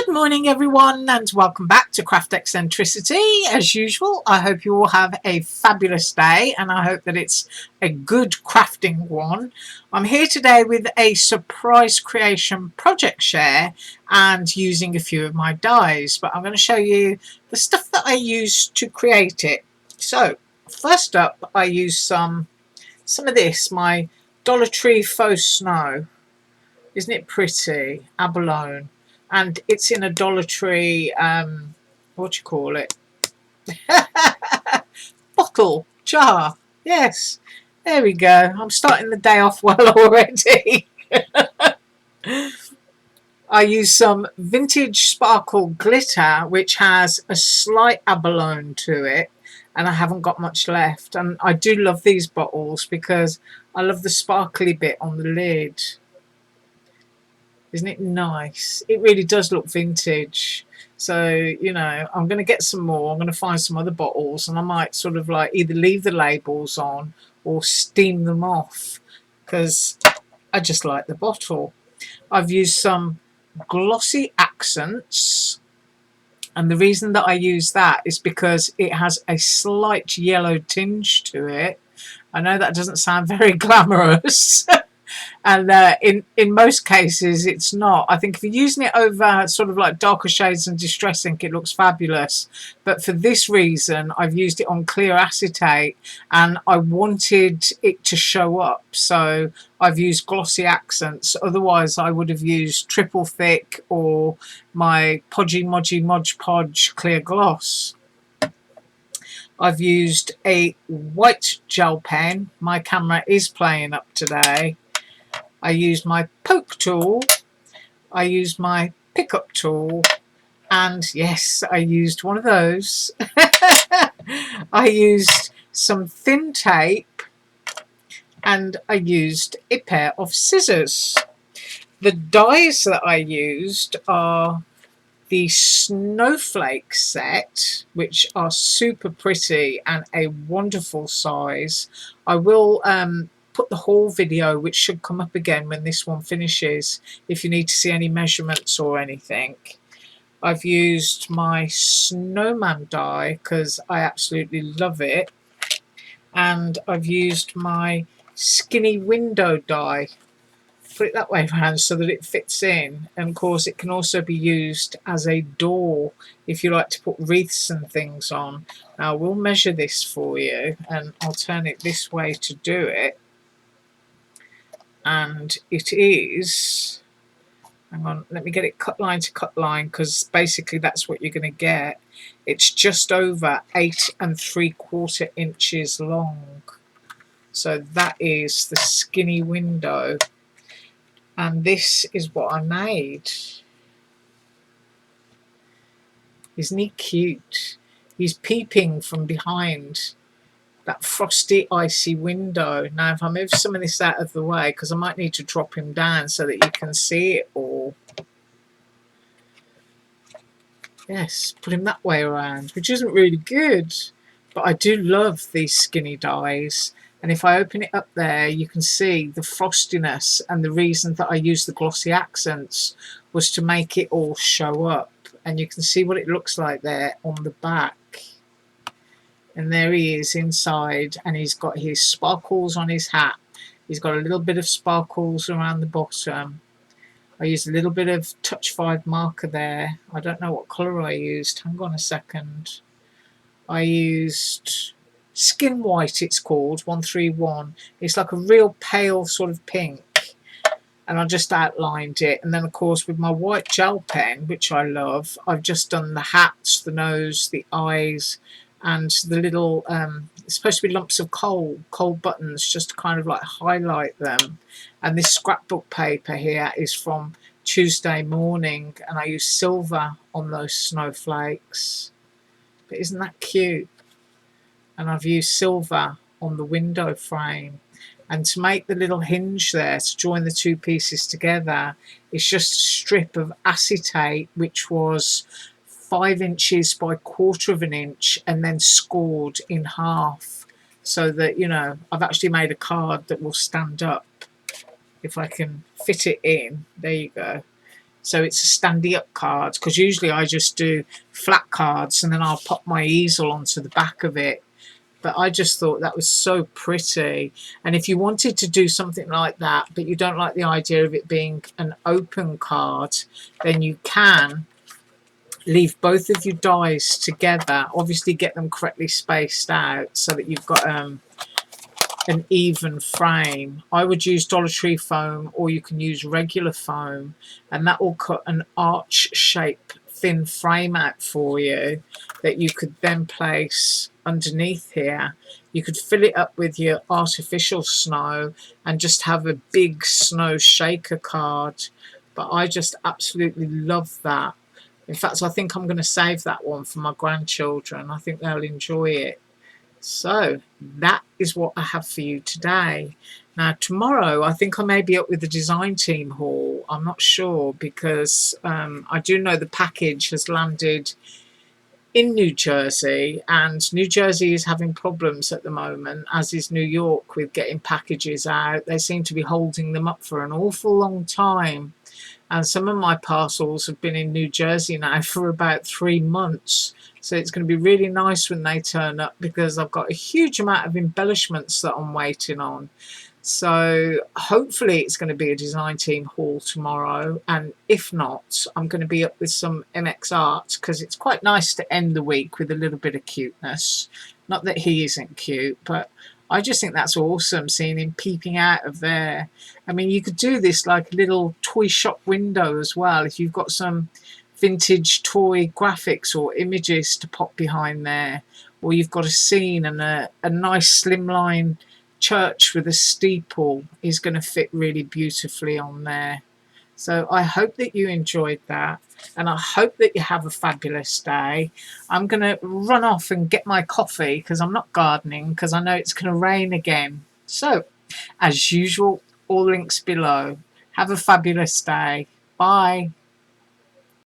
Good morning everyone and welcome back to Craft Eccentricity. As usual, I hope you all have a fabulous day and I hope that it's a good crafting one. I'm here today with a surprise creation project share and using a few of my dies, but I'm going to show you the stuff that I used to create it. So first up, I used some of this, my Dollar Tree faux snow. Isn't it pretty? Abalone. And it's in a Dollar Tree, what do you call it? Bottle, jar. Yes, there we go. I'm starting the day off well already. I use some vintage sparkle glitter, which has a slight abalone to it, and I haven't got much left. And I do love these bottles because I love the sparkly bit on the lid. Isn't it nice? It really does look vintage. So, you know, I'm going to get some more. I'm going to find some other bottles and I might sort of like either leave the labels on or steam them off because I just like the bottle. I've used some glossy accents, and the reason that I use that is because it has a slight yellow tinge to it. I know that doesn't sound very glamorous. And in most cases it's not. I think if you're using it over sort of like darker shades and distress ink, it looks fabulous, but for this reason I've used it on clear acetate and I wanted it to show up, so I've used glossy accents. Otherwise I would have used triple thick or my Podgy Modgy Modge Podge clear gloss. I've used a white gel pen. My camera is playing up today. I used my poke tool, I used my pickup tool, and yes, I used one of those. I used some thin tape and I used a pair of scissors. The dies that I used are the snowflake set, which are super pretty and a wonderful size. I will put the haul video, which should come up again when this one finishes, if you need to see any measurements or anything. I've used my snowman die because I absolutely love it, and I've used my skinny window die. Put it that way around so that it fits in, and of course it can also be used as a door if you like to put wreaths and things on. Now we'll measure this for you and I'll turn it this way to do it, and it is, hang on, let me get it cut line to cut line because basically that's what you're going to get. It's just over 8 3/4 inches long, so that is the skinny window. And this is what I made. Isn't he cute? He's peeping from behind that frosty, icy window. Now, if I move some of this out of the way, because I might need to drop him down so that you can see it all. Yes, put him that way around, which isn't really good. But I do love these skinny dies. And if I open it up there, you can see the frostiness, and the reason that I used the glossy accents was to make it all show up. And you can see what it looks like there on the back. And there he is inside, and he's got his sparkles on his hat. He's got a little bit of sparkles around the bottom. I used a little bit of Touch 5 marker there. I don't know what colour I used. Hang on a second. I used Skin White, it's called, 131. It's like a real pale sort of pink. And I just outlined it. And then, of course, with my white gel pen, which I love, I've just done the hats, the nose, the eyes, and the little, it's supposed to be lumps of coal buttons, just to kind of like highlight them. And this scrapbook paper here is from Tuesday morning, and I use silver on those snowflakes. But isn't that cute? And I've used silver on the window frame. And to make the little hinge there, to join the two pieces together, it's just a strip of acetate, which was 5 inches by 1/4 inch, and then scored in half, so that, you know, I've actually made a card that will stand up if I can fit it in. There you go. So it's a standy up card, because usually I just do flat cards and then I'll pop my easel onto the back of it. But I just thought that was so pretty. And if you wanted to do something like that, but you don't like the idea of it being an open card, then you can leave both of your dies together. Obviously get them correctly spaced out so that you've got an even frame. I would use Dollar Tree foam, or you can use regular foam, and that will cut an arch shape thin frame out for you that you could then place underneath here. You could fill it up with your artificial snow and just have a big snow shaker card. But I just absolutely love that. In fact, I think I'm going to save that one for my grandchildren. I think they'll enjoy it. So that is what I have for you today. Now tomorrow I think I may be up with the design team haul. I'm not sure, because I do know the package has landed in New Jersey, and New Jersey is having problems at the moment, as is New York, with getting packages out. They seem to be holding them up for an awful long time. And some of my parcels have been in New Jersey now for about 3 months. So it's going to be really nice when they turn up, because I've got a huge amount of embellishments that I'm waiting on. So hopefully it's going to be a design team haul tomorrow. And if not, I'm going to be up with some MX art, because it's quite nice to end the week with a little bit of cuteness. Not that he isn't cute, but I just think that's awesome, seeing him peeping out of there. I mean, you could do this like a little toy shop window as well, if you've got some vintage toy graphics or images to pop behind there, or you've got a scene and a nice slimline church with a steeple is going to fit really beautifully on there. So I hope that you enjoyed that, and I hope that you have a fabulous day. I'm going to run off and get my coffee, because I'm not gardening, because I know it's going to rain again. So, as usual, all links below. Have a fabulous day. Bye.